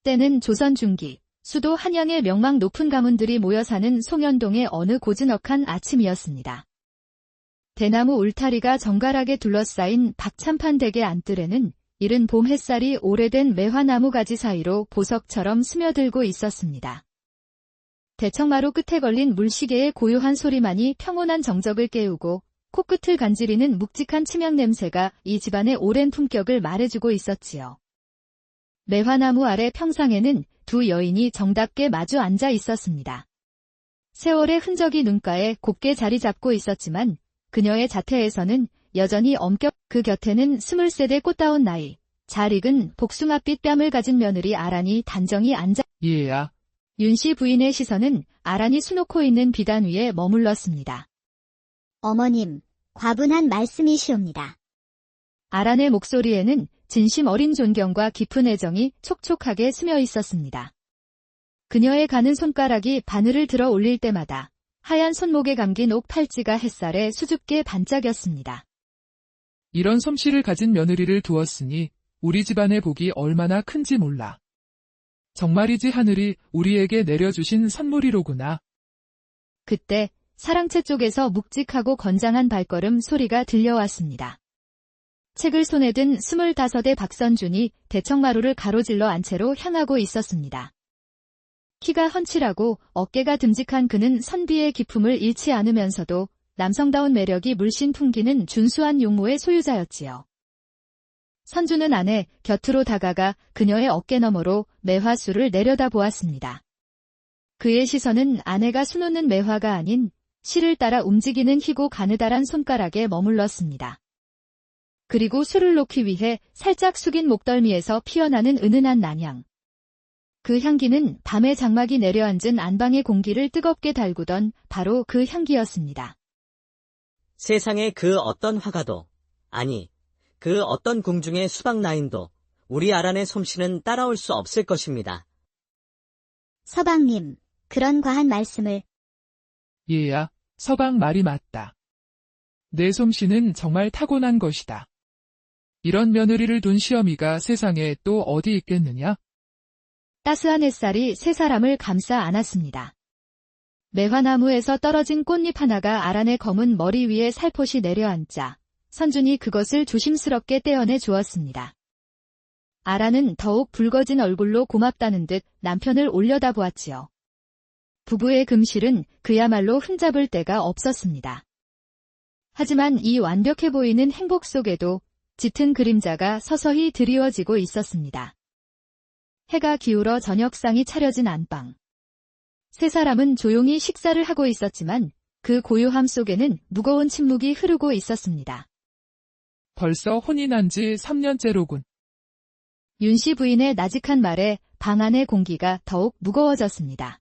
때는 조선 중기, 수도 한양의 명망 높은 가문들이 모여 사는 송현동의 어느 고즈넉한 아침이었습니다. 대나무 울타리가 정갈하게 둘러싸인 박찬판 댁의 안뜰에는 이른 봄 햇살이 오래된 매화나무 가지 사이로 보석처럼 스며들고 있었습니다. 대청마루 끝에 걸린 물시계의 고요한 소리만이 평온한 정적을 깨우고 코끝을 간지리는 묵직한 침향 냄새가 이 집안의 오랜 품격을 말해주고 있었지요. 매화나무 아래 평상에는 두 여인이 정답게 마주 앉아 있었습니다. 세월의 흔적이 눈가에 곱게 자리 잡고 있었지만 그녀의 자태에서는 여전히 엄격, 그 곁에는 23대 꽃다운 나이, 잘 익은 복숭아빛 뺨을 가진 며느리 아란이 단정히 앉아. 얘야. 윤씨 부인의 시선은 아란이 수놓고 있는 비단 위에 머물렀습니다. 어머님, 과분한 말씀이시옵니다. 아란의 목소리에는 진심 어린 존경과 깊은 애정이 촉촉하게 스며 있었습니다. 그녀의 가는 손가락이 바늘을 들어 올릴 때마다 하얀 손목에 감긴 옥 팔찌가 햇살에 수줍게 반짝였습니다. 이런 솜씨를 가진 며느리를 두었으니 우리 집안의 복이 얼마나 큰지 몰라. 정말이지 하늘이 우리에게 내려주신 선물이로구나. 그때 사랑채 쪽에서 묵직하고 건장한 발걸음 소리가 들려왔습니다. 책을 손에 든 25의 박선준이 대청마루를 가로질러 안채로 향하고 있었습니다. 키가 훤칠하고 어깨가 듬직한 그는 선비의 기품을 잃지 않으면서도 남성다운 매력이 물씬 풍기는 준수한 용모의 소유자였지요. 선주는 아내 곁으로 다가가 그녀의 어깨 너머로 매화수를 내려다보았습니다. 그의 시선은 아내가 수놓는 매화가 아닌 실을 따라 움직이는 희고 가느다란 손가락에 머물렀습니다. 그리고 술을 놓기 위해 살짝 숙인 목덜미에서 피어나는 은은한 난향. 그 향기는 밤의 장막이 내려앉은 안방의 공기를 뜨겁게 달구던 바로 그 향기였습니다. 세상에 그 어떤 화가도, 아니, 그 어떤 궁중의 수박 라인도 우리 아란의 솜씨는 따라올 수 없을 것입니다. 서방님, 그런 과한 말씀을. 얘야, 서방 말이 맞다. 내 솜씨는 정말 타고난 것이다. 이런 며느리를 둔 시어미가 세상에 또 어디 있겠느냐? 따스한 햇살이 세 사람을 감싸 안았습니다. 매화나무에서 떨어진 꽃잎 하나가 아란의 검은 머리 위에 살포시 내려앉자 선준이 그것을 조심스럽게 떼어내 주었습니다. 아란은 더욱 붉어진 얼굴로 고맙다는 듯 남편을 올려다보았지요. 부부의 금실은 그야말로 흠잡을 데가 없었습니다. 하지만 이 완벽해 보이는 행복 속에도 짙은 그림자가 서서히 드리워지고 있었습니다. 해가 기울어 저녁상이 차려진 안방. 세 사람은 조용히 식사를 하고 있었지만 그 고요함 속에는 무거운 침묵이 흐르고 있었습니다. 벌써 혼이 난 지 3년째로군. 윤씨 부인의 나직한 말에 방 안의 공기가 더욱 무거워졌습니다.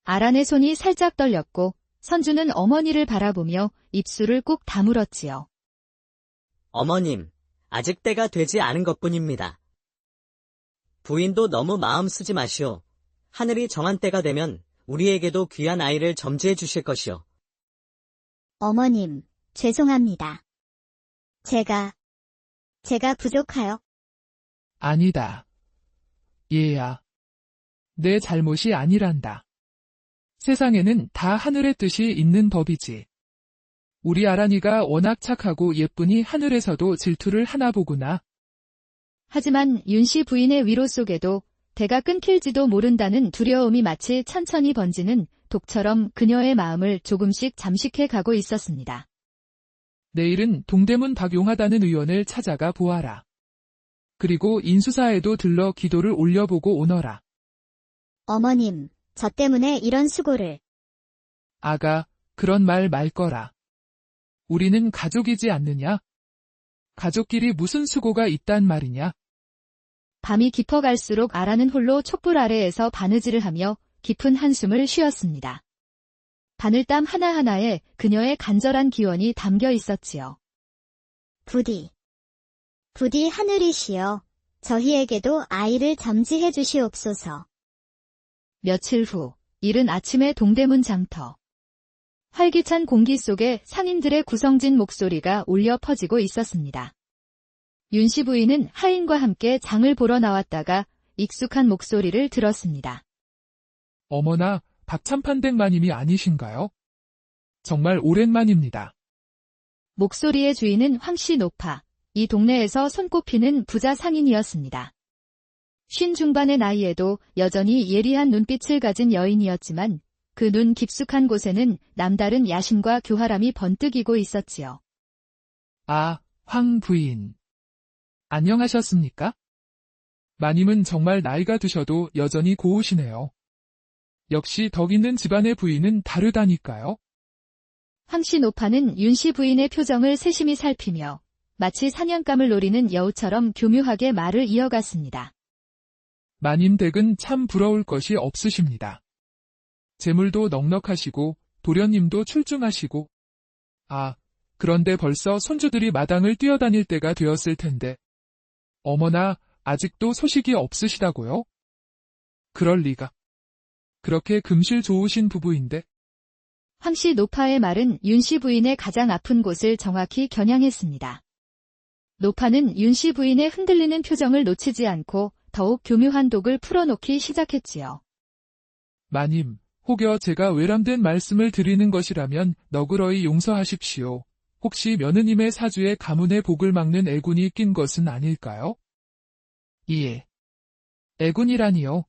아란의 손이 살짝 떨렸고 선주는 어머니를 바라보며 입술을 꾹 다물었지요. 어머님, 아직 때가 되지 않은 것뿐입니다. 부인도 너무 마음 쓰지 마시오. 하늘이 정한 때가 되면 우리에게도 귀한 아이를 점지해 주실 것이오. 어머님, 죄송합니다. 제가 부족하여. 아니다. 얘야. 내 잘못이 아니란다. 세상에는 다 하늘의 뜻이 있는 법이지. 우리 아란이가 워낙 착하고 예쁘니 하늘에서도 질투를 하나 보구나. 하지만 윤씨 부인의 위로 속에도 대가 끊길지도 모른다는 두려움이 마치 천천히 번지는 독처럼 그녀의 마음을 조금씩 잠식해 가고 있었습니다. 내일은 동대문 박용하다는 의원을 찾아가 보아라. 그리고 인수사에도 들러 기도를 올려보고 오너라. 어머님, 저 때문에 이런 수고를. 아가, 그런 말 말 거라. 우리는 가족이지 않느냐? 가족끼리 무슨 수고가 있단 말이냐? 밤이 깊어갈수록 아란은 홀로 촛불 아래에서 바느질을 하며 깊은 한숨을 쉬었습니다. 바늘땀 하나하나에 그녀의 간절한 기원이 담겨 있었지요. 부디 하늘이시여, 저희에게도 아이를 점지해 주시옵소서. 며칠 후, 이른 아침의 동대문 장터. 활기찬 공기 속에 상인들의 구성진 목소리가 울려 퍼지고 있었습니다. 윤씨 부인은 하인과 함께 장을 보러 나왔다가 익숙한 목소리를 들었습니다. 어머나, 박참판댁 마님이 아니신가요? 정말 오랜만입니다. 목소리의 주인은 황씨 노파, 이 동네에서 손꼽히는 부자 상인이었습니다. 50 중반의 나이에도 여전히 예리한 눈빛을 가진 여인이었지만 그 눈 깊숙한 곳에는 남다른 야심과 교활함이 번뜩이고 있었지요. 아, 황 부인. 안녕하셨습니까? 마님은 정말 나이가 드셔도 여전히 고우시네요. 역시 덕 있는 집안의 부인은 다르다니까요. 황씨 노파는 윤씨 부인의 표정을 세심히 살피며 마치 사냥감을 노리는 여우처럼 교묘하게 말을 이어갔습니다. 마님 댁은 참 부러울 것이 없으십니다. 재물도 넉넉하시고 도련님도 출중하시고 그런데 벌써 손주들이 마당을 뛰어다닐 때가 되었을 텐데 어머나 아직도 소식이 없으시다고요? 그럴 리가. 그렇게 금실 좋으신 부부인데. 황씨 노파의 말은 윤씨 부인의 가장 아픈 곳을 정확히 겨냥했습니다. 노파는 윤씨 부인의 흔들리는 표정을 놓치지 않고 더욱 교묘한 독을 풀어놓기 시작했지요. 마님, 혹여 제가 외람된 말씀을 드리는 것이라면 너그러이 용서하십시오. 혹시 며느님의 사주에 가문의 복을 막는 애군이 낀 것은 아닐까요? 예. 애군이라니요.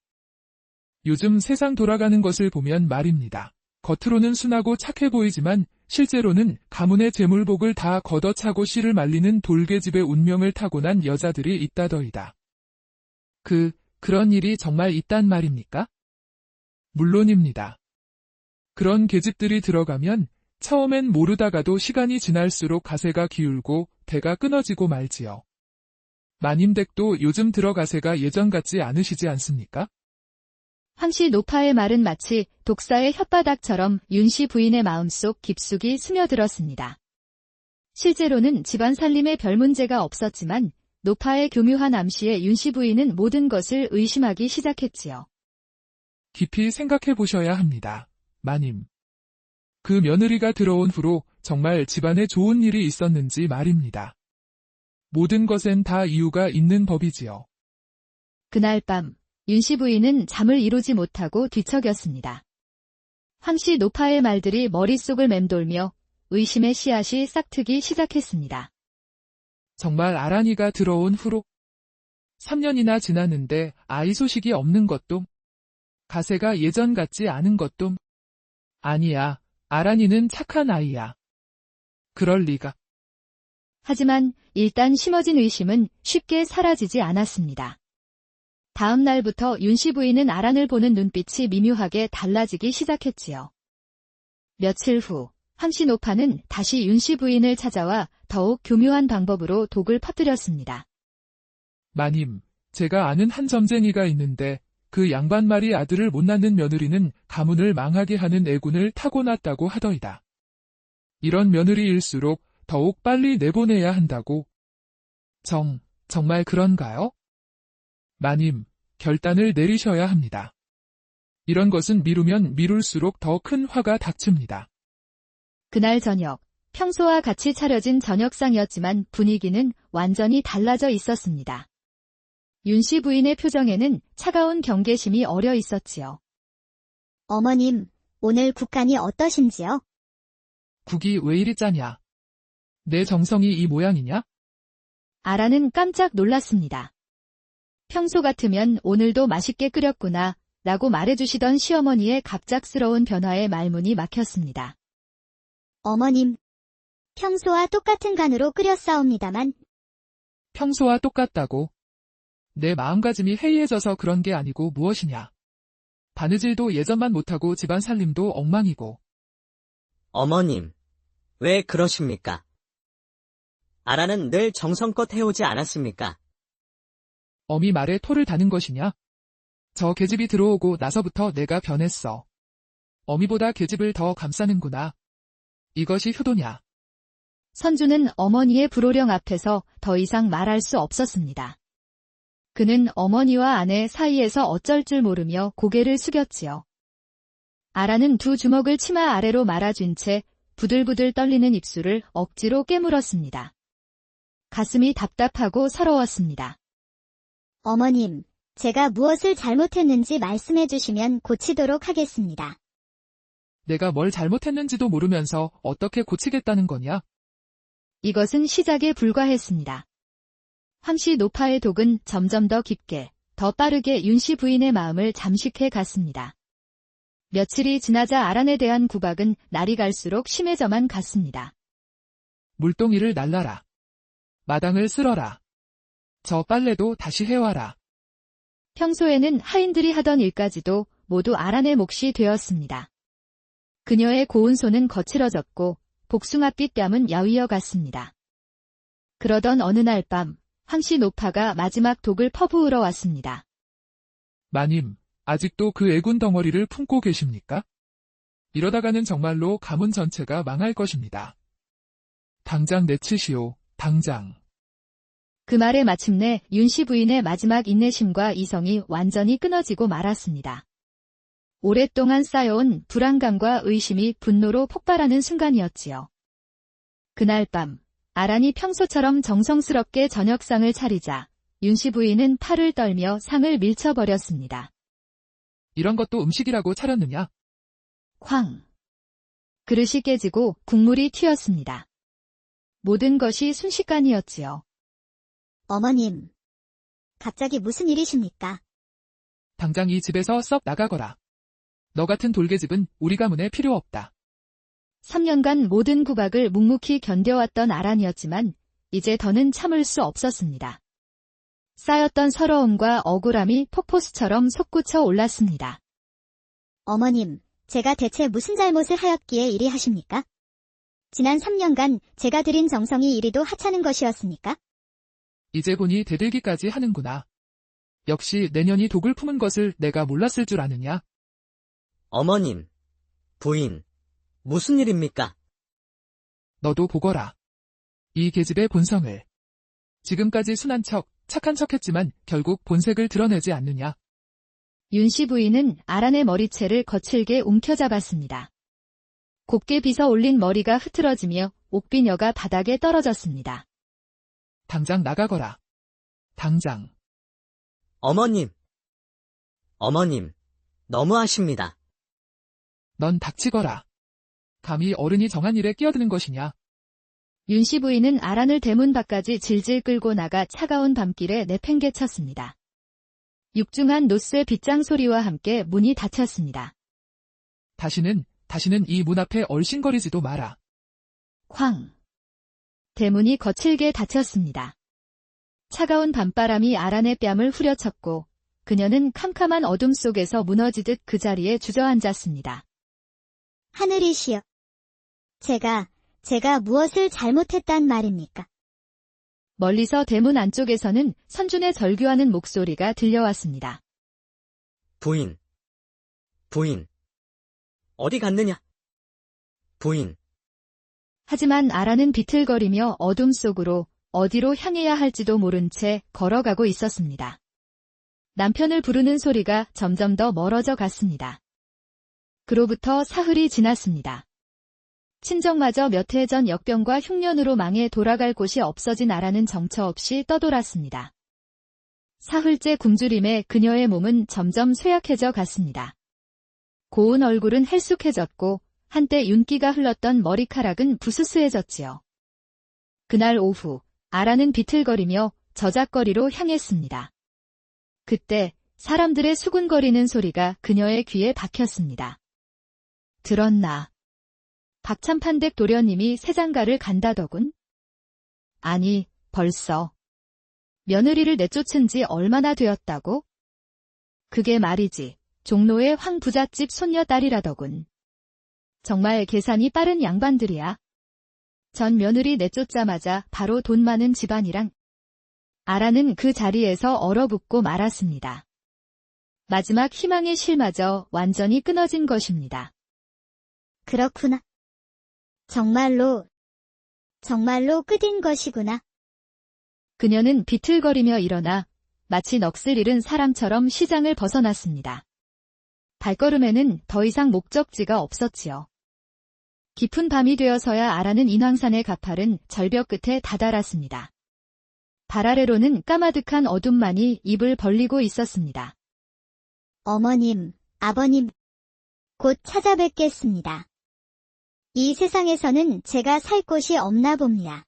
요즘 세상 돌아가는 것을 보면 말입니다. 겉으로는 순하고 착해 보이지만 실제로는 가문의 재물복을 다 걷어차고 씨를 말리는 돌개집의 운명을 타고난 여자들이 있다더이다. 그런 일이 정말 있단 말입니까? 물론입니다. 그런 계집들이 들어가면 처음엔 모르다가도 시간이 지날수록 가세가 기울고 배가 끊어지고 말지요. 마님 댁도 요즘 들어 가세가 예전 같지 않으시지 않습니까? 황씨 노파의 말은 마치 독사의 혓바닥처럼 윤씨 부인의 마음속 깊숙이 스며들었습니다. 실제로는 집안 살림에 별 문제가 없었지만 노파의 교묘한 암시에 윤씨 부인은 모든 것을 의심하기 시작했지요. 깊이 생각해 보셔야 합니다. 마님. 그 며느리가 들어온 후로 정말 집안에 좋은 일이 있었는지 말입니다. 모든 것엔 다 이유가 있는 법이지요. 그날 밤 윤씨 부인은 잠을 이루지 못하고 뒤척였습니다. 황씨 노파의 말들이 머릿속을 맴돌며 의심의 씨앗이 싹트기 시작했습니다. 정말 아란이가 들어온 후로 3년이나 지났는데 아이 소식이 없는 것도 가세가 예전 같지 않은 것도 아니야. 아란이는 착한 아이야. 그럴 리가. 하지만 일단 심어진 의심은 쉽게 사라지지 않았습니다. 다음 날부터 윤씨 부인은 아란을 보는 눈빛이 미묘하게 달라지기 시작했지요. 며칠 후 황씨 노파는 다시 윤씨 부인을 찾아와 더욱 교묘한 방법으로 독을 퍼뜨렸습니다. 마님, 제가 아는 한 점쟁이가 있는데 그 양반말이 아들을 못 낳는 며느리는 가문을 망하게 하는 애군을 타고났다고 하더이다. 이런 며느리일수록 더욱 빨리 내보내야 한다고. 정말 그런가요? 마님, 결단을 내리셔야 합니다. 이런 것은 미루면 미룰수록 더 큰 화가 닥칩니다. 그날 저녁, 평소와 같이 차려진 저녁상이었지만 분위기는 완전히 달라져 있었습니다. 윤씨 부인의 표정에는 차가운 경계심이 어려 있었지요. 어머님, 오늘 국간이 어떠신지요? 국이 왜 이리 짜냐? 내 정성이 이 모양이냐? 아라는 깜짝 놀랐습니다. 평소 같으면 오늘도 맛있게 끓였구나 라고 말해주시던 시어머니의 갑작스러운 변화에 말문이 막혔습니다. 어머님, 평소와 똑같은 간으로 끓였사옵니다만. 평소와 똑같다고? 내 마음가짐이 해이해져서 그런 게 아니고 무엇이냐? 바느질도 예전만 못하고 집안 살림도 엉망이고. 어머님, 왜 그러십니까? 아라는 늘 정성껏 해오지 않았습니까? 어미 말에 토를 다는 것이냐? 저 계집이 들어오고 나서부터 내가 변했어. 어미보다 계집을 더 감싸는구나. 이것이 효도냐? 선주는 어머니의 불호령 앞에서 더 이상 말할 수 없었습니다. 그는 어머니와 아내 사이에서 어쩔 줄 모르며 고개를 숙였지요. 아라는 두 주먹을 치마 아래로 말아준 채 부들부들 떨리는 입술을 억지로 깨물었습니다. 가슴이 답답하고 서러웠습니다. 어머님, 제가 무엇을 잘못했는지 말씀해 주시면 고치도록 하겠습니다. 내가 뭘 잘못했는지도 모르면서 어떻게 고치겠다는 거냐? 이것은 시작에 불과했습니다. 황씨 노파의 독은 점점 더 깊게, 더 빠르게 윤씨 부인의 마음을 잠식해 갔습니다. 며칠이 지나자 아란에 대한 구박은 날이 갈수록 심해져만 갔습니다. 물동이를 날라라. 마당을 쓸어라. 저 빨래도 다시 해와라. 평소에는 하인들이 하던 일까지도 모두 아란의 몫이 되었습니다. 그녀의 고운 손은 거칠어졌고 복숭아빛 뺨은 야위어 갔습니다. 그러던 어느 날 밤, 황씨 노파가 마지막 독을 퍼부으러 왔습니다. 마님, 아직도 그 애군 덩어리를 품고 계십니까? 이러다가는 정말로 가문 전체가 망할 것입니다. 당장 내치시오, 당장. 그 말에 마침내 윤씨 부인의 마지막 인내심과 이성이 완전히 끊어지고 말았습니다. 오랫동안 쌓여온 불안감과 의심이 분노로 폭발하는 순간이었지요. 그날 밤, 아란이 평소처럼 정성스럽게 저녁상을 차리자 윤씨 부인은 팔을 떨며 상을 밀쳐버렸습니다. 이런 것도 음식이라고 차렸느냐? 쾅! 그릇이 깨지고 국물이 튀었습니다. 모든 것이 순식간이었지요. 어머님, 갑자기 무슨 일이십니까? 당장 이 집에서 썩 나가거라. 너 같은 돌개집은 우리 가문에 필요 없다. 3년간 모든 구박을 묵묵히 견뎌왔던 아란이었지만 이제 더는 참을 수 없었습니다. 쌓였던 서러움과 억울함이 폭포수처럼 솟구쳐 올랐습니다. 어머님, 제가 대체 무슨 잘못을 하였기에 이리 하십니까? 지난 3년간 제가 들인 정성이 이리도 하찮은 것이었습니까? 이제 보니 대들기까지 하는구나. 역시 내년이 독을 품은 것을 내가 몰랐을 줄 아느냐? 어머님, 부인, 무슨 일입니까? 너도 보거라. 이 계집의 본성을. 지금까지 순한 척, 착한 척했지만 결국 본색을 드러내지 않느냐? 윤씨 부인은 아란의 머리채를 거칠게 움켜잡았습니다. 곱게 빗어 올린 머리가 흐트러지며 옥비녀가 바닥에 떨어졌습니다. 당장 나가거라. 당장. 어머님, 너무하십니다. 넌 닥치거라. 감히 어른이 정한 일에 끼어드는 것이냐? 윤씨 부인은 아란을 대문 밖까지 질질 끌고 나가 차가운 밤길에 내팽개쳤습니다. 육중한 노쇠 빗장 소리와 함께 문이 닫혔습니다. 다시는 이 문 앞에 얼씬거리지도 마라. 쾅! 대문이 거칠게 닫혔습니다. 차가운 밤바람이 아란의 뺨을 후려쳤고 그녀는 캄캄한 어둠 속에서 무너지듯 그 자리에 주저앉았습니다. 하늘이시여. 제가 무엇을 잘못했단 말입니까? 멀리서 대문 안쪽에서는 선준의 절규하는 목소리가 들려왔습니다. 부인, 어디 갔느냐? 부인, 하지만 아란은 비틀거리며 어둠 속으로 어디로 향해야 할지도 모른 채 걸어가고 있었습니다. 남편을 부르는 소리가 점점 더 멀어져 갔습니다. 그로부터 사흘이 지났습니다. 친정마저 몇 해 전 역병과 흉년으로 망해 돌아갈 곳이 없어진 아란은 정처 없이 떠돌았습니다. 사흘째 굶주림에 그녀의 몸은 점점 쇠약해져 갔습니다. 고운 얼굴은 헬쑥해졌고 한때 윤기가 흘렀던 머리카락은 부스스해졌지요. 그날 오후 아란은 비틀거리며 저작거리로 향했습니다. 그때 사람들의 수군거리는 소리가 그녀의 귀에 박혔습니다. 들었나? 박참판댁 도련님이 새장가를 간다더군? 아니, 벌써. 며느리를 내쫓은 지 얼마나 되었다고? 그게 말이지. 종로의 황 부잣집 손녀딸이라더군. 정말 계산이 빠른 양반들이야. 전 며느리 내쫓자마자 바로 돈 많은 집안이랑. 아란은 그 자리에서 얼어붙고 말았습니다. 마지막 희망의 실마저 완전히 끊어진 것입니다. 그렇구나. 정말로 끝인 것이구나. 그녀는 비틀거리며 일어나 마치 넋을 잃은 사람처럼 시장을 벗어났습니다. 발걸음에는 더 이상 목적지가 없었지요. 깊은 밤이 되어서야 아라는 인왕산의 가팔은 절벽 끝에 다다랐습니다. 발 아래로는 까마득한 어둠만이 입을 벌리고 있었습니다. 어머님, 아버님, 곧 찾아뵙겠습니다. 이 세상에서는 제가 살 곳이 없나 봅니다.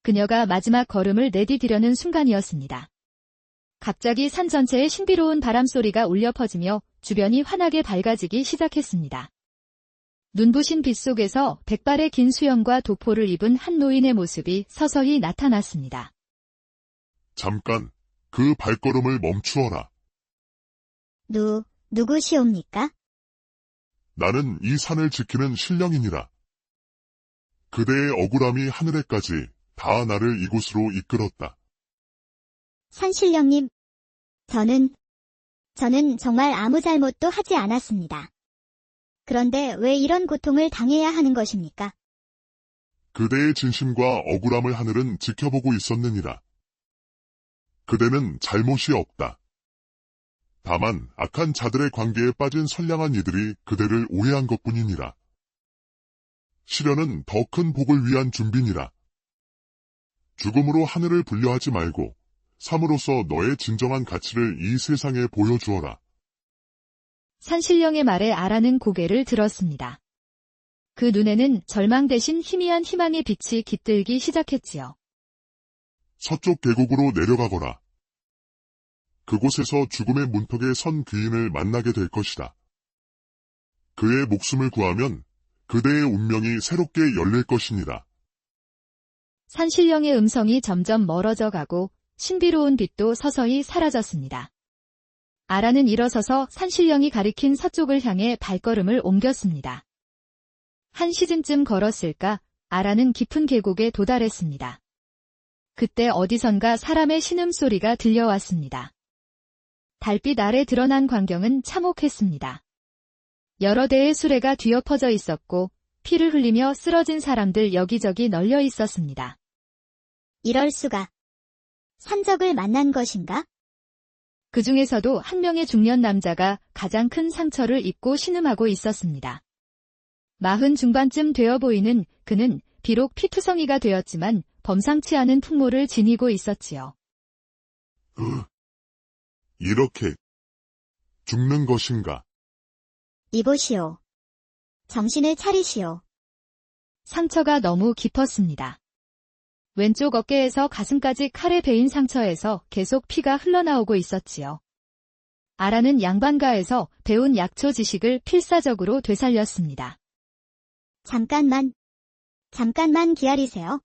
그녀가 마지막 걸음을 내디디려는 순간이었습니다. 갑자기 산 전체에 신비로운 바람소리가 울려 퍼지며 주변이 환하게 밝아지기 시작했습니다. 눈부신 빛 속에서 백발의 긴 수염과 도포를 입은 한 노인의 모습이 서서히 나타났습니다. 잠깐, 그 발걸음을 멈추어라. 누구시옵니까? 나는 이 산을 지키는 신령이니라. 그대의 억울함이 하늘에까지 다 나를 이곳으로 이끌었다. 산신령님, 저는 정말 아무 잘못도 하지 않았습니다. 그런데 왜 이런 고통을 당해야 하는 것입니까? 그대의 진심과 억울함을 하늘은 지켜보고 있었느니라. 그대는 잘못이 없다. 다만 악한 자들의 관계에 빠진 선량한 이들이 그대를 오해한 것뿐이니라. 시련은 더 큰 복을 위한 준비니라. 죽음으로 하늘을 불려하지 말고 삶으로서 너의 진정한 가치를 이 세상에 보여주어라. 산신령의 말에 아라는 고개를 들었습니다. 그 눈에는 절망 대신 희미한 희망의 빛이 깃들기 시작했지요. 서쪽 계곡으로 내려가거라. 그곳에서 죽음의 문턱에 선 귀인을 만나게 될 것이다. 그의 목숨을 구하면 그대의 운명이 새롭게 열릴 것이니라. 산신령의 음성이 점점 멀어져 가고 신비로운 빛도 서서히 사라졌습니다. 아라는 일어서서 산신령이 가리킨 서쪽을 향해 발걸음을 옮겼습니다. 한 시즌쯤 걸었을까 아라는 깊은 계곡에 도달했습니다. 그때 어디선가 사람의 신음소리가 들려왔습니다. 달빛 아래 드러난 광경은 참혹했습니다. 여러 대의 수레가 뒤엎어져 있었고 피를 흘리며 쓰러진 사람들 여기저기 널려 있었습니다. 이럴 수가. 산적을 만난 것인가? 그 중에서도 한 명의 중년 남자가 가장 큰 상처를 입고 신음하고 있었습니다. 40 중반쯤 되어 보이는 그는 비록 피투성이가 되었지만 범상치 않은 풍모를 지니고 있었지요. 이렇게 죽는 것인가? 이보시오. 정신을 차리시오. 상처가 너무 깊었습니다. 왼쪽 어깨에서 가슴까지 칼에 베인 상처에서 계속 피가 흘러나오고 있었지요. 아라는 양반가에서 배운 약초 지식을 필사적으로 되살렸습니다. 잠깐만 기다리세요.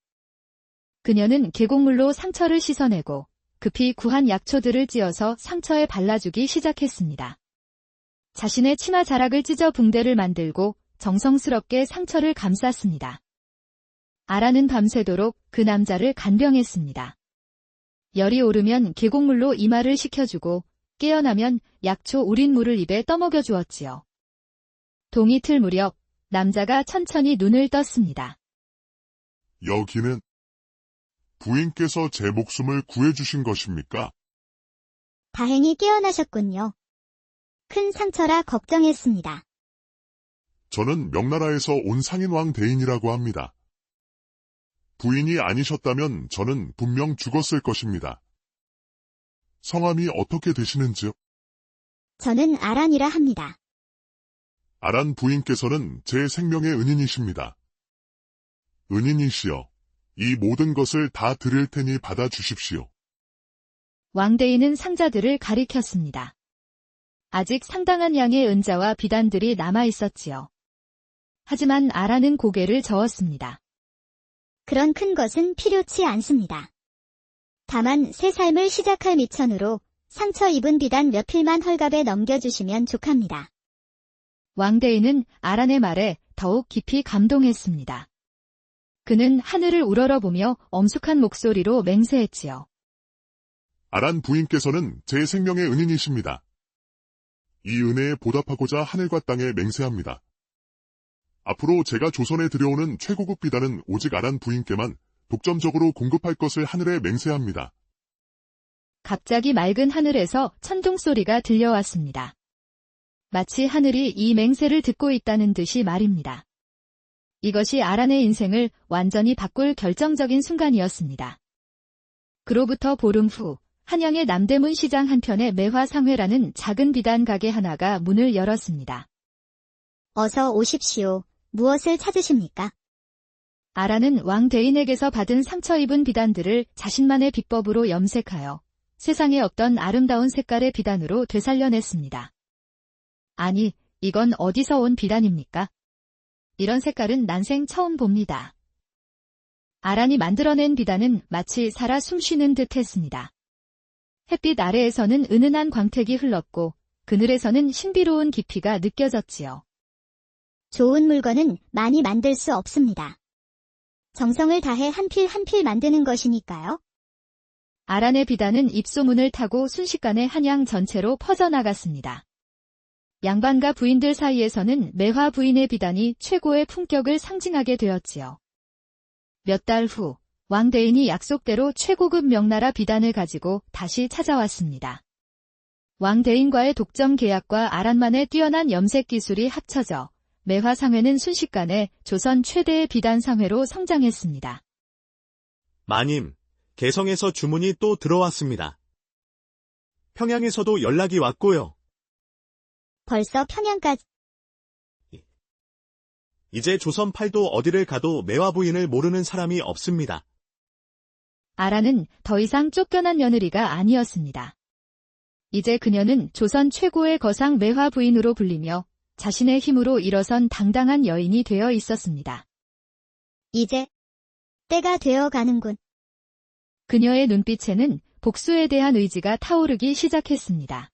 그녀는 계곡물로 상처를 씻어내고 급히 구한 약초들을 찧어서 상처에 발라주기 시작했습니다. 자신의 치마 자락을 찢어 붕대를 만들고 정성스럽게 상처를 감쌌습니다. 아라는 밤새도록 그 남자를 간병했습니다. 열이 오르면 계곡물로 이마를 식혀주고 깨어나면 약초 우린 물을 입에 떠먹여 주었지요. 동이 틀 무렵 남자가 천천히 눈을 떴습니다. 여기는 부인께서 제 목숨을 구해주신 것입니까? 다행히 깨어나셨군요. 큰 상처라 걱정했습니다. 저는 명나라에서 온 상인왕 대인이라고 합니다. 부인이 아니셨다면 저는 분명 죽었을 것입니다. 성함이 어떻게 되시는지요? 저는 아란이라 합니다. 아란 부인께서는 제 생명의 은인이십니다. 은인이시여, 이 모든 것을 다 드릴 테니 받아주십시오. 왕대인은 상자들을 가리켰습니다. 아직 상당한 양의 은자와 비단들이 남아 있었지요. 하지만 아라는 고개를 저었습니다. 그런 큰 것은 필요치 않습니다. 다만 새 삶을 시작할 미천으로 상처 입은 비단 몇 필만 헐갑에 넘겨주시면 족합니다. 왕대인은 아란의 말에 더욱 깊이 감동했습니다. 그는 하늘을 우러러보며 엄숙한 목소리로 맹세했지요. 아란 부인께서는 제 생명의 은인이십니다. 이 은혜에 보답하고자 하늘과 땅에 맹세합니다. 앞으로 제가 조선에 들여오는 최고급 비단은 오직 아란 부인께만 독점적으로 공급할 것을 하늘에 맹세합니다. 갑자기 맑은 하늘에서 천둥 소리가 들려왔습니다. 마치 하늘이 이 맹세를 듣고 있다는 듯이 말입니다. 이것이 아란의 인생을 완전히 바꿀 결정적인 순간이었습니다. 그로부터 보름 후 한양의 남대문 시장 한편에 매화상회라는 작은 비단 가게 하나가 문을 열었습니다. 어서 오십시오. 무엇을 찾으십니까? 아라는 왕대인에게서 받은 상처 입은 비단들을 자신만의 비법으로 염색하여 세상에 없던 아름다운 색깔의 비단으로 되살려냈습니다. 아니, 이건 어디서 온 비단입니까? 이런 색깔은 난생 처음 봅니다. 아란이 만들어낸 비단은 마치 살아 숨쉬는 듯 했습니다. 햇빛 아래에서는 은은한 광택이 흘렀고 그늘에서는 신비로운 깊이가 느껴졌지요. 좋은 물건은 많이 만들 수 없습니다. 정성을 다해 한 필 한 필 만드는 것이니까요. 아란의 비단은 입소문을 타고 순식간에 한양 전체로 퍼져나갔습니다. 양반과 부인들 사이에서는 매화 부인의 비단이 최고의 품격을 상징하게 되었지요. 몇 달 후, 왕대인이 약속대로 최고급 명나라 비단을 가지고 다시 찾아왔습니다. 왕대인과의 독점 계약과 아란만의 뛰어난 염색 기술이 합쳐져 매화상회는 순식간에 조선 최대의 비단 상회로 성장했습니다. 마님, 개성에서 주문이 또 들어왔습니다. 평양에서도 연락이 왔고요. 벌써 평양까지. 이제 조선팔도 어디를 가도 매화 부인을 모르는 사람이 없습니다. 아란은 더 이상 쫓겨난 며느리가 아니었습니다. 이제 그녀는 조선 최고의 거상 매화 부인으로 불리며 자신의 힘으로 일어선 당당한 여인이 되어 있었습니다. 이제 때가 되어 가는군. 그녀의 눈빛에는 복수에 대한 의지가 타오르기 시작했습니다.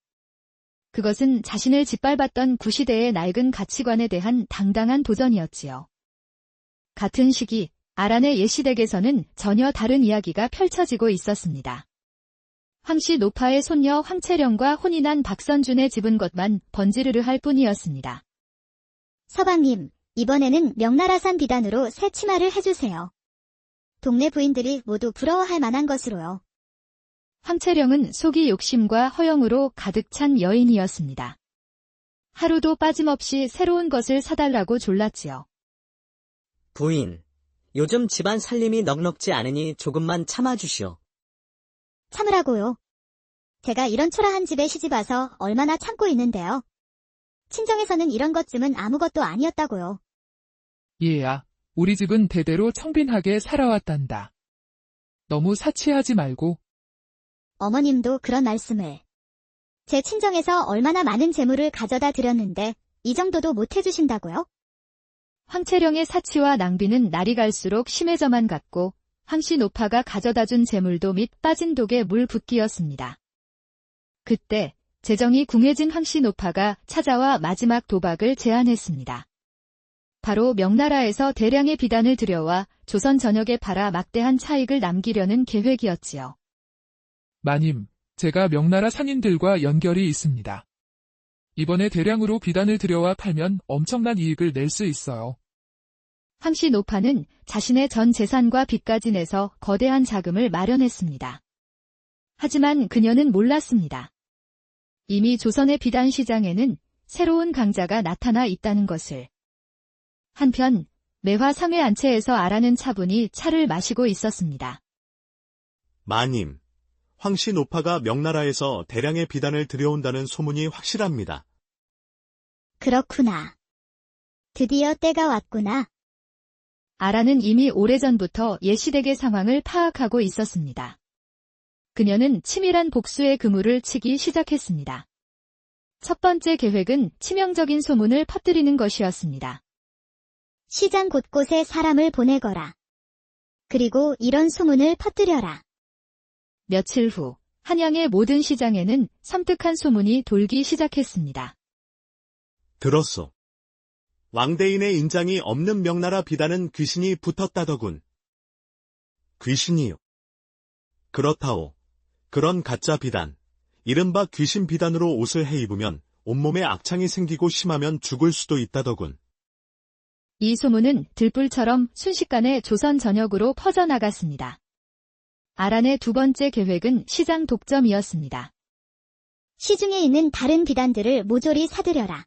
그것은 자신을 짓밟았던 구시대의 낡은 가치관에 대한 당당한 도전이었지요. 같은 시기 아란의 옛시댁에서는 전혀 다른 이야기가 펼쳐지고 있었습니다. 황씨 노파의 손녀 황채령과 혼이 난 박선준의 집은 것만 번지르르 할 뿐이었습니다. 서방님, 이번에는 명나라산 비단으로 새 치마를 해주세요. 동네 부인들이 모두 부러워할 만한 것으로요. 황채령은 속이 욕심과 허영으로 가득 찬 여인이었습니다. 하루도 빠짐없이 새로운 것을 사달라고 졸랐지요. 부인, 요즘 집안 살림이 넉넉지 않으니 조금만 참아주시오. 참으라고요. 제가 이런 초라한 집에 시집와서 얼마나 참고 있는데요. 친정에서는 이런 것쯤은 아무것도 아니었다고요. 얘야, 우리 집은 대대로 청빈하게 살아왔단다. 너무 사치하지 말고. 어머님도 그런 말씀을. 제 친정에서 얼마나 많은 재물을 가져다 드렸는데 이 정도도 못 해주신다고요? 황채령의 사치와 낭비는 날이 갈수록 심해져만 갔고 황씨 노파가 가져다준 재물도 밑 빠진 독에 물 붓기였습니다. 그때 재정이 궁해진 황씨 노파가 찾아와 마지막 도박을 제안했습니다. 바로 명나라에서 대량의 비단을 들여와 조선 전역에 팔아 막대한 차익을 남기려는 계획이었지요. 마님, 제가 명나라 상인들과 연결이 있습니다. 이번에 대량으로 비단을 들여와 팔면 엄청난 이익을 낼 수 있어요. 황씨 노파는 자신의 전 재산과 빚까지 내서 거대한 자금을 마련했습니다. 하지만 그녀는 몰랐습니다. 이미 조선의 비단 시장에는 새로운 강자가 나타나 있다는 것을. 한편 매화 상회 안채에서 아라는 차분히 차를 마시고 있었습니다. 마님, 황씨 노파가 명나라에서 대량의 비단을 들여온다는 소문이 확실합니다. 그렇구나. 드디어 때가 왔구나. 아라는 이미 오래전부터 옛시댁의 상황을 파악하고 있었습니다. 그녀는 치밀한 복수의 그물을 치기 시작했습니다. 첫 번째 계획은 치명적인 소문을 퍼뜨리는 것이었습니다. 시장 곳곳에 사람을 보내거라. 그리고 이런 소문을 퍼뜨려라. 며칠 후 한양의 모든 시장에는 섬뜩한 소문이 돌기 시작했습니다. 들었소. 왕대인의 인장이 없는 명나라 비단은 귀신이 붙었다더군. 귀신이요. 그렇다오. 그런 가짜 비단, 이른바 귀신 비단으로 옷을 해입으면 온몸에 악창이 생기고 심하면 죽을 수도 있다더군. 이 소문은 들불처럼 순식간에 조선 전역으로 퍼져나갔습니다. 아란의 두 번째 계획은 시장 독점이었습니다. 시중에 있는 다른 비단들을 모조리 사들여라.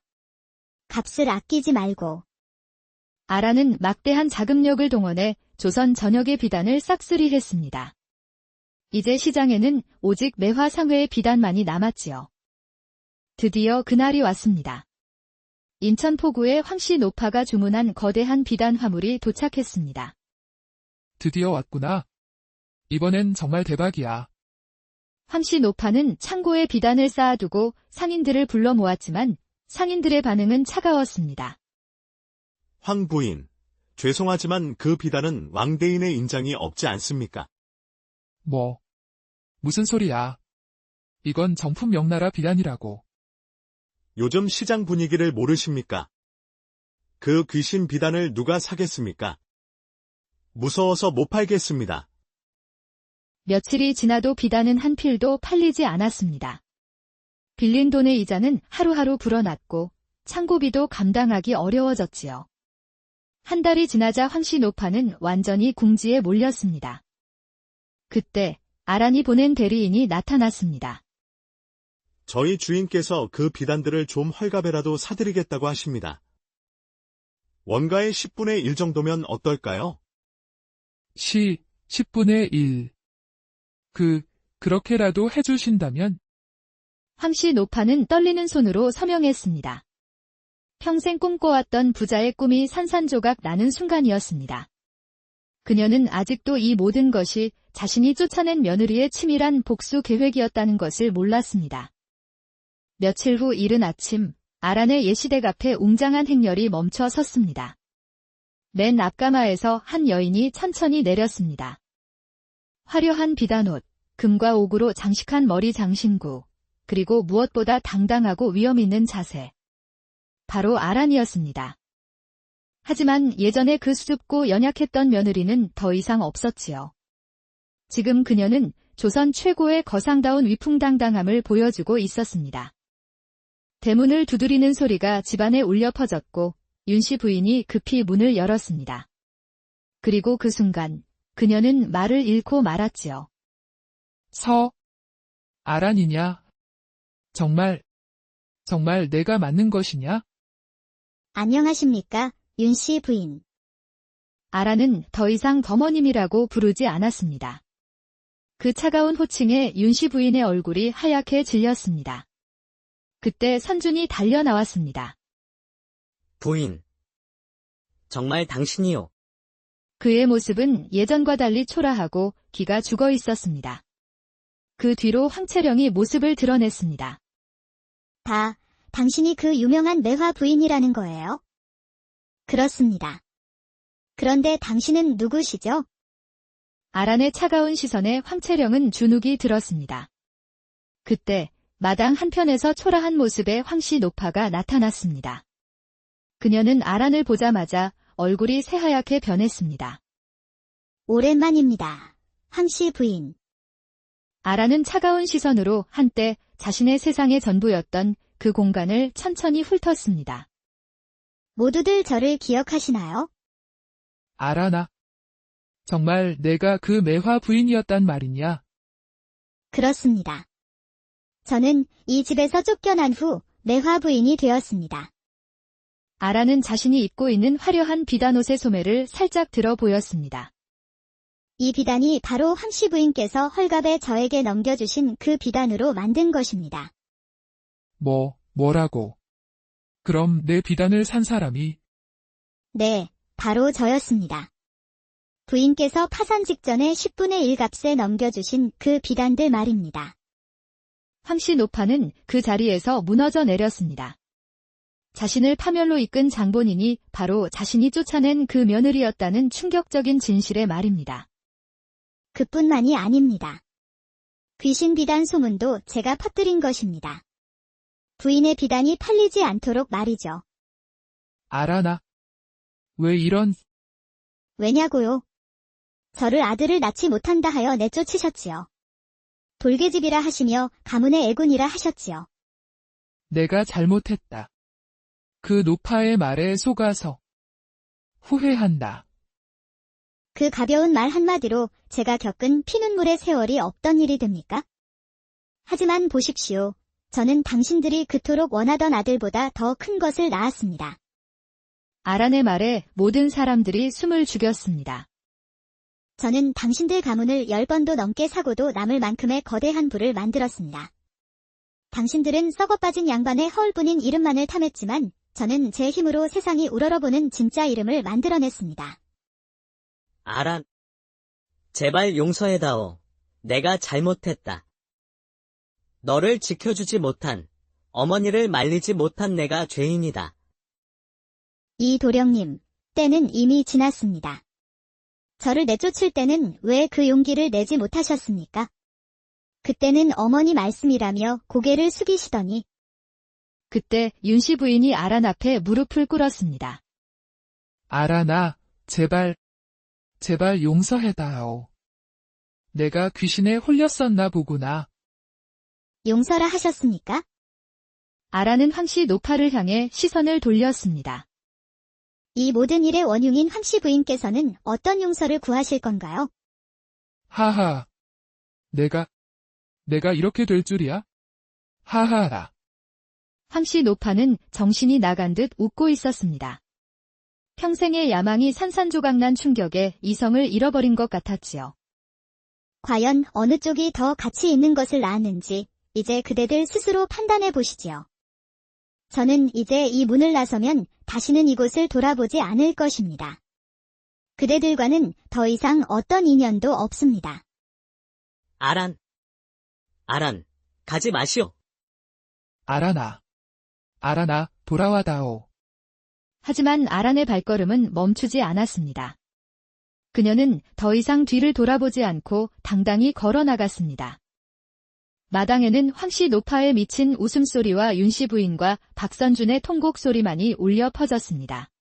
값을 아끼지 말고. 아란은 막대한 자금력을 동원해 조선 전역의 비단을 싹쓸이했습니다. 이제 시장에는 오직 매화상회의 비단만이 남았지요. 드디어 그날이 왔습니다. 인천 포구의 황씨 노파가 주문한 거대한 비단 화물이 도착했습니다. 드디어 왔구나. 이번엔 정말 대박이야. 황씨 노파는 창고에 비단을 쌓아두고 상인들을 불러 모았지만 상인들의 반응은 차가웠습니다. 황 부인, 죄송하지만 그 비단은 왕대인의 인장이 없지 않습니까? 뭐. 무슨 소리야. 이건 정품 명나라 비단이라고. 요즘 시장 분위기를 모르십니까? 그 귀신 비단을 누가 사겠습니까? 무서워서 못 팔겠습니다. 며칠이 지나도 비단은 한 필도 팔리지 않았습니다. 빌린 돈의 이자는 하루하루 불어났고 창고비도 감당하기 어려워졌지요. 한 달이 지나자 황씨 노파는 완전히 궁지에 몰렸습니다. 그때 아란이 보낸 대리인이 나타났습니다. 저희 주인께서 그 비단들을 좀 헐값에라도 사드리겠다고 하십니다. 원가의 10분의 1 정도면 어떨까요? 10분의 1. 그렇게라도 해주신다면? 황씨 노파는 떨리는 손으로 서명했습니다. 평생 꿈꿔왔던 부자의 꿈이 산산조각 나는 순간이었습니다. 그녀는 아직도 이 모든 것이 자신이 쫓아낸 며느리의 치밀한 복수 계획이었다는 것을 몰랐습니다. 며칠 후 이른 아침, 아란의 예시댁 앞에 웅장한 행렬이 멈춰 섰습니다. 맨 앞가마에서 한 여인이 천천히 내렸습니다. 화려한 비단옷, 금과 옥으로 장식한 머리 장신구, 그리고 무엇보다 당당하고 위험 있는 자세. 바로 아란이었습니다. 하지만 예전에 그 수줍고 연약했던 며느리는 더 이상 없었지요. 지금 그녀는 조선 최고의 거상다운 위풍당당함을 보여주고 있었습니다. 대문을 두드리는 소리가 집안에 울려 퍼졌고 윤씨 부인이 급히 문을 열었습니다. 그리고 그 순간 그녀는 말을 잃고 말았지요. 아란이냐? 정말 내가 맞는 것이냐? 안녕하십니까, 윤씨 부인. 아란은 더 이상 더머님이라고 부르지 않았습니다. 그 차가운 호칭에 윤씨 부인의 얼굴이 하얗게 질렸습니다. 그때 선준이 달려 나왔습니다. 부인. 정말 당신이요. 그의 모습은 예전과 달리 초라하고 기가 죽어 있었습니다. 그 뒤로 황채령이 모습을 드러냈습니다. 당신이 그 유명한 매화 부인이라는 거예요? 그렇습니다. 그런데 당신은 누구시죠? 아란의 차가운 시선에 황채령은 주눅이 들었습니다. 그때 마당 한편에서 초라한 모습의 황씨 노파가 나타났습니다. 그녀는 아란을 보자마자 얼굴이 새하얗게 변했습니다. 오랜만입니다, 황씨 부인. 아란은 차가운 시선으로 한때 자신의 세상의 전부였던 그 공간을 천천히 훑었습니다. 모두들 저를 기억하시나요? 아란아. 정말 내가 그 매화 부인이었단 말이냐? 그렇습니다. 저는 이 집에서 쫓겨난 후 매화 부인이 되었습니다. 아란은 자신이 입고 있는 화려한 비단옷의 소매를 살짝 들어 보였습니다. 이 비단이 바로 황씨 부인께서 헐값에 저에게 넘겨주신 그 비단으로 만든 것입니다. 뭐라고? 그럼 내 비단을 산 사람이? 네, 바로 저였습니다. 부인께서 파산 직전에 10분의 1 값에 넘겨주신 그 비단들 말입니다. 황씨 노파는 그 자리에서 무너져 내렸습니다. 자신을 파멸로 이끈 장본인이 바로 자신이 쫓아낸 그 며느리였다는 충격적인 진실의 말입니다. 그뿐만이 아닙니다. 귀신 비단 소문도 제가 퍼뜨린 것입니다. 부인의 비단이 팔리지 않도록 말이죠. 아란아. 왜 이런... 왜냐고요? 저를 아들을 낳지 못한다 하여 내쫓으셨지요. 돌계집이라 하시며 가문의 애군이라 하셨지요. 내가 잘못했다. 그 노파의 말에 속아서 후회한다. 그 가벼운 말 한마디로 제가 겪은 피눈물의 세월이 없던 일이 됩니까? 하지만 보십시오. 저는 당신들이 그토록 원하던 아들보다 더 큰 것을 낳았습니다. 아란의 말에 모든 사람들이 숨을 죽였습니다. 저는 당신들 가문을 10번도 넘게 사고도 남을 만큼의 거대한 부를 만들었습니다. 당신들은 썩어빠진 양반의 허울뿐인 이름만을 탐했지만 저는 제 힘으로 세상이 우러러보는 진짜 이름을 만들어냈습니다. 아란, 제발 용서해다오. 내가 잘못했다. 너를 지켜주지 못한, 어머니를 말리지 못한 내가 죄인이다. 이 도령님, 때는 이미 지났습니다. 저를 내쫓을 때는 왜 그 용기를 내지 못하셨습니까? 그때는 어머니 말씀이라며 고개를 숙이시더니 그때 윤씨 부인이 아란 앞에 무릎을 꿇었습니다. 아란아, 제발 용서해다오. 내가 귀신에 홀렸었나 보구나. 용서라 하셨습니까? 아란은 황씨 노파를 향해 시선을 돌렸습니다. 이 모든 일의 원흉인 황씨 부인께서는 어떤 용서를 구하실 건가요? 하하. 내가 이렇게 될 줄이야? 하하하. 황씨 노파는 정신이 나간 듯 웃고 있었습니다. 평생의 야망이 산산조각난 충격에 이성을 잃어버린 것 같았지요. 과연 어느 쪽이 더 가치 있는 것을 낳았는지 이제 그대들 스스로 판단해 보시지요. 저는 이제 이 문을 나서면 다시는 이곳을 돌아보지 않을 것입니다. 그대들과는 더 이상 어떤 인연도 없습니다. 아란, 가지 마시오. 아란아, 돌아와다오. 하지만 아란의 발걸음은 멈추지 않았습니다. 그녀는 더 이상 뒤를 돌아보지 않고 당당히 걸어 나갔습니다. 마당에는 황씨 노파에 미친 웃음소리와 윤씨 부인과 박선준의 통곡 소리만이 울려 퍼졌습니다.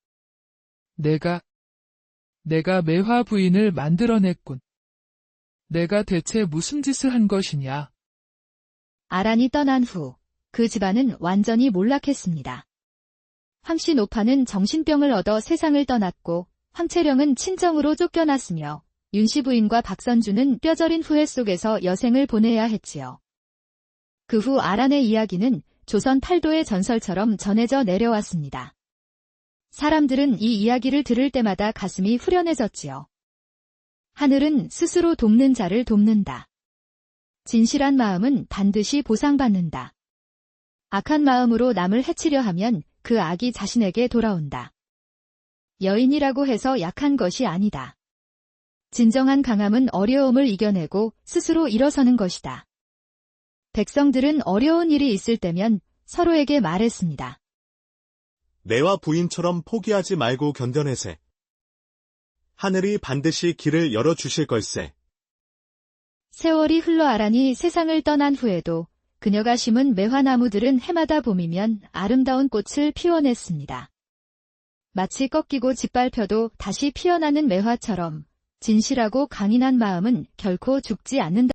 내가 매화 부인을 만들어냈군. 내가 대체 무슨 짓을 한 것이냐? 아란이 떠난 후 그 집안은 완전히 몰락했습니다. 황씨 노파는 정신병을 얻어 세상을 떠났고 황채령은 친정으로 쫓겨났으며 윤씨 부인과 박선주는 뼈저린 후회 속에서 여생을 보내야 했지요. 그 후 아란의 이야기는 조선 팔도의 전설처럼 전해져 내려왔습니다. 사람들은 이 이야기를 들을 때마다 가슴이 후련해졌지요. 하늘은 스스로 돕는 자를 돕는다. 진실한 마음은 반드시 보상받는다. 악한 마음으로 남을 해치려 하면 그 악이 자신에게 돌아온다. 여인이라고 해서 약한 것이 아니다. 진정한 강함은 어려움을 이겨내고 스스로 일어서는 것이다. 백성들은 어려운 일이 있을 때면 서로에게 말했습니다. 내와 부인처럼 포기하지 말고 견뎌내세. 하늘이 반드시 길을 열어주실 걸세. 세월이 흘러 아란이 세상을 떠난 후에도 그녀가 심은 매화나무들은 해마다 봄이면 아름다운 꽃을 피워냈습니다. 마치 꺾이고 짓밟혀도 다시 피어나는 매화처럼 진실하고 강인한 마음은 결코 죽지 않는다.